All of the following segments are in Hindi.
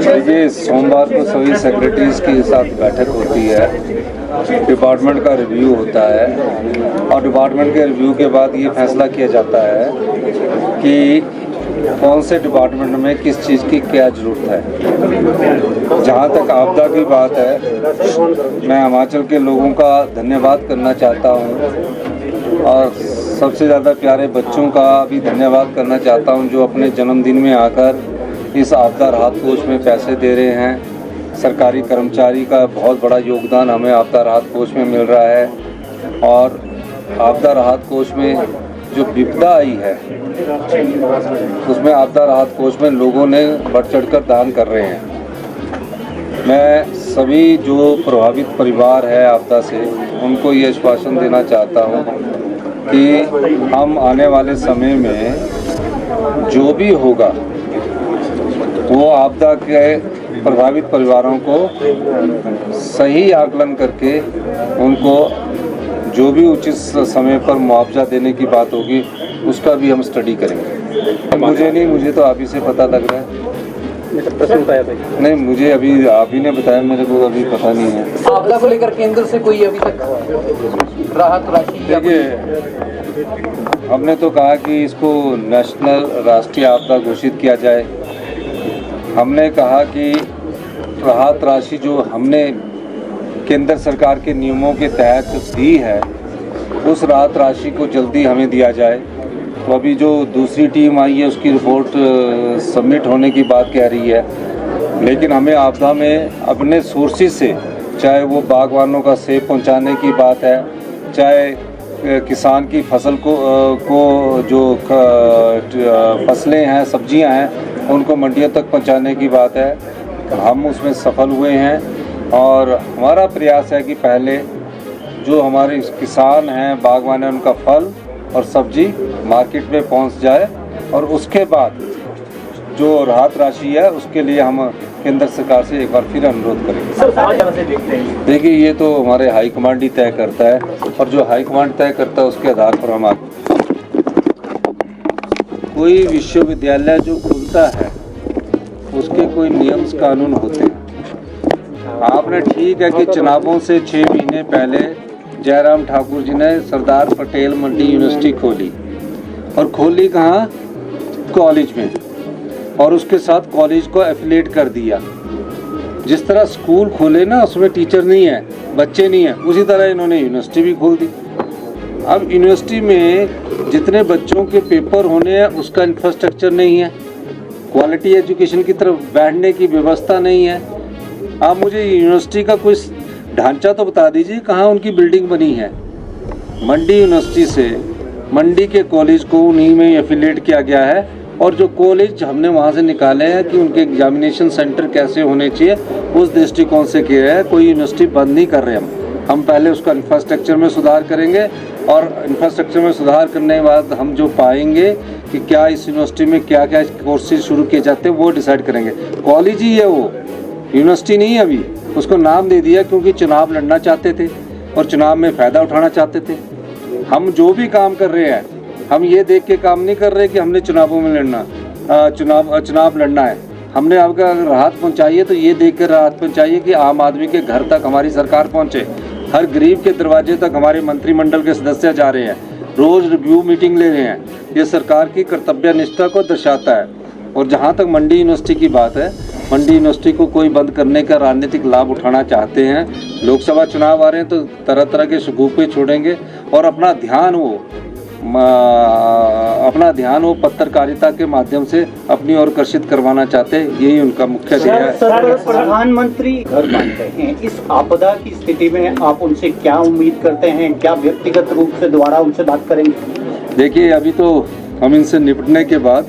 देखिए, सोमवार को सभी सेक्रेटरीज के साथ बैठक होती है, डिपार्टमेंट का रिव्यू होता है और डिपार्टमेंट के रिव्यू के बाद ये फैसला किया जाता है कि कौन से डिपार्टमेंट में किस चीज़ की क्या ज़रूरत है। जहाँ तक आपदा की बात है, मैं हिमाचल के लोगों का धन्यवाद करना चाहता हूँ और सबसे ज़्यादा प्यारे बच्चों का भी धन्यवाद करना चाहता हूँ जो अपने जन्मदिन में आकर इस आपदा राहत कोष में पैसे दे रहे हैं। सरकारी कर्मचारी का बहुत बड़ा योगदान हमें आपदा राहत कोष में मिल रहा है और आपदा राहत कोष में जो विपदा आई है उसमें आपदा राहत कोष में लोगों ने बढ़ चढ़कर दान कर रहे हैं। मैं सभी जो प्रभावित परिवार है आपदा से उनको ये आश्वासन देना चाहता हूँ कि हम आने वाले समय में जो भी होगा वो आपदा के प्रभावित परिवारों को सही आकलन करके उनको जो भी उचित समय पर मुआवजा देने की बात होगी उसका भी हम स्टडी करेंगे। मुझे तो आप ही से पता लग रहा है। प्रश्न बताया था नहीं, मुझे अभी आप ही ने बताया, मेरे को अभी पता नहीं है। आपदा को लेकर केंद्र से कोई अभी तक राहत राशि? देखिए, हमने तो कहा कि इसको नेशनल राष्ट्रीय आपदा घोषित किया जाए। हमने कहा कि राहत राशि जो हमने केंद्र सरकार के नियमों के तहत दी है उस राहत राशि को जल्दी हमें दिया जाए। तो अभी जो दूसरी टीम आई है उसकी रिपोर्ट सबमिट होने की बात कह रही है, लेकिन हमें आपदा में अपने सोर्सेज से, चाहे वो बागवानों का सेब पहुंचाने की बात है, चाहे किसान की फसल को जो फसलें हैं, सब्जियां हैं, उनको मंडियों तक पहुंचाने की बात है, हम उसमें सफल हुए हैं। और हमारा प्रयास है कि पहले जो हमारे किसान हैं, बागवान हैं, उनका फल और सब्जी मार्केट में पहुंच जाए और उसके बाद जो राहत राशि है उसके लिए हम केंद्र सरकार से एक बार फिर अनुरोध करेंगे। देखिए, ये तो हमारे हाई कमांड ही तय करता है और जो हाई कमांड तय करता है उसके आधार पर हम आगे। कोई विश्वविद्यालय जो खुलता है उसके कोई नियम कानून होते हैं। आपने ठीक है कि चुनावों से 6 महीने पहले जयराम ठाकुर जी ने सरदार पटेल मंडी यूनिवर्सिटी खोली और खोली कहाँ? कॉलेज में, और उसके साथ कॉलेज को एफिलिएट कर दिया। जिस तरह स्कूल खोले ना उसमें टीचर नहीं है, बच्चे नहीं है, उसी तरह इन्होंने यूनिवर्सिटी भी खोल दी। अब यूनिवर्सिटी में जितने बच्चों के पेपर होने हैं उसका इंफ्रास्ट्रक्चर नहीं है, क्वालिटी एजुकेशन की तरफ बैठने की व्यवस्था नहीं है। आप मुझे यूनिवर्सिटी का कोई ढांचा तो बता दीजिए कहाँ उनकी बिल्डिंग बनी है। मंडी यूनिवर्सिटी से मंडी के कॉलेज को उन्हीं में एफिलिएट किया गया है और जो कॉलेज हमने वहाँ से निकाले हैं कि उनके एग्जामिनेशन सेंटर कैसे होने चाहिए उस दृष्टिकोण से किया है। कोई यूनिवर्सिटी बंद नहीं कर रहे हम पहले उसका इंफ्रास्ट्रक्चर में सुधार करेंगे और इंफ्रास्ट्रक्चर में सुधार करने के बाद हम जो पाएंगे कि क्या इस यूनिवर्सिटी में क्या क्या कोर्सेज शुरू किए जाते हैं वो डिसाइड करेंगे। कॉलेज ही है वो, यूनिवर्सिटी नहीं है। अभी उसको नाम दे दिया क्योंकि चुनाव लड़ना चाहते थे और चुनाव में फ़ायदा उठाना चाहते थे। हम जो भी काम कर रहे हैं हम ये देख के काम नहीं कर रहे कि हमने चुनावों में चुनाव लड़ना है। हमने आपका अगर राहत पहुंचाई है तो ये देख कर राहत पहुंचाइए कि आम आदमी के घर तक हमारी सरकार पहुंचे, हर गरीब के दरवाजे तक हमारे मंत्रिमंडल के सदस्य जा रहे हैं, रोज़ रिव्यू मीटिंग ले रहे हैं। ये सरकार की कर्तव्य निष्ठा को दर्शाता है। और जहाँ तक मंडी यूनिवर्सिटी की बात है, मंडी यूनिवर्सिटी को कोई बंद करने का राजनीतिक लाभ उठाना चाहते हैं। लोकसभा चुनाव आ रहे हैं तो तरह तरह के शगुफे छोड़ेंगे और अपना ध्यान वो पत्रकारिता के माध्यम से अपनी ओर आकर्षित करवाना चाहते हैं। यही उनका मुख्य ध्येय है। सर, प्रधानमंत्री घर मानते हैं, इस आपदा की स्थिति में आप उनसे क्या उम्मीद करते हैं? क्या व्यक्तिगत रूप से दोबारा उनसे बात करेंगे? देखिए, अभी तो हम इनसे निपटने के बाद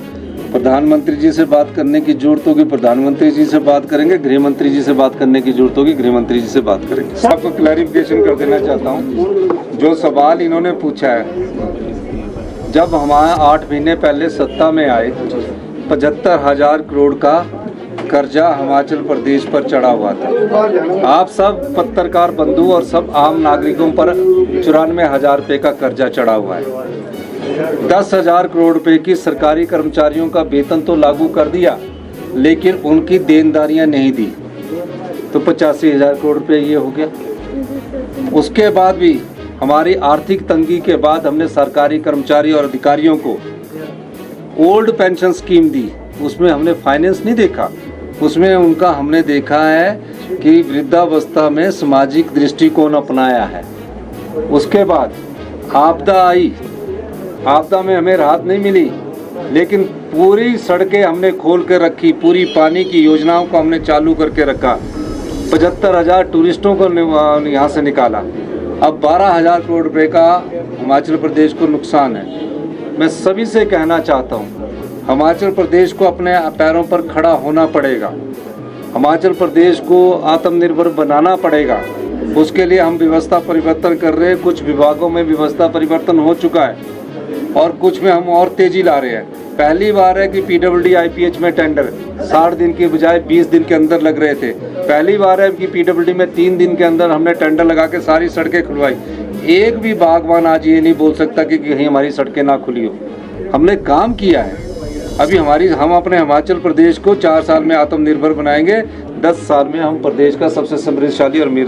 प्रधानमंत्री जी से बात करने की जरूरत होगी, प्रधानमंत्री जी से बात करेंगे, गृह मंत्री जी से बात करने की जरूरत होगी, गृह मंत्री जी से बात करेंगे। आपको क्लैरिफिकेशन कर देना चाहता हूँ, जो सवाल इन्होंने पूछा है, जब हम 8 महीने पहले सत्ता में आए 75,000 करोड़ का कर्जा हिमाचल प्रदेश पर चढ़ा हुआ था। आप सब पत्रकार बंधु और सब आम नागरिकों पर 94,000 रुपये का कर्जा चढ़ा हुआ है। 10,000 करोड़ रुपए की सरकारी कर्मचारियों का वेतन तो लागू कर दिया, लेकिन उनकी देनदारियां नहीं दी, तो 85,000 करोड़ रुपये ये हो गया। उसके बाद भी हमारी आर्थिक तंगी के बाद हमने सरकारी कर्मचारी और अधिकारियों को ओल्ड पेंशन स्कीम दी, उसमें हमने फाइनेंस नहीं देखा, उसमें उनका हमने देखा है कि वृद्धावस्था में सामाजिक दृष्टिकोण अपनाया है। उसके बाद आपदा आई, आपदा में हमें राहत नहीं मिली, लेकिन पूरी सड़कें हमने खोल कर रखी, पूरी पानी की योजनाओं को हमने चालू करके रखा, 75,000 टूरिस्टों को यहाँ से निकाला। अब 12,000 करोड़ रुपए का हिमाचल प्रदेश को नुकसान है। मैं सभी से कहना चाहता हूँ, हिमाचल प्रदेश को अपने पैरों पर खड़ा होना पड़ेगा, हिमाचल प्रदेश को आत्मनिर्भर बनाना पड़ेगा। उसके लिए हम व्यवस्था परिवर्तन कर रहे हैं, कुछ विभागों में व्यवस्था परिवर्तन हो चुका है और कुछ में हम और तेजी ला रहे हैं। पहली बार है कि PWD IPH में टेंडर 60 दिन के बजाय 20 दिन के अंदर लग रहे थे। पहली बार है कि PWD में 3 दिन के अंदर हमने टेंडर लगा के सारी सड़कें खुलवाई। एक भी बागवान आज ये नहीं बोल सकता कि कहीं हमारी सड़कें ना खुली हो। हमने काम किया है। अभी हम अपने हिमाचल प्रदेश को 4 साल में आत्मनिर्भर बनाएंगे, 10 साल में हम प्रदेश का सबसे समृद्धशाली और अमीर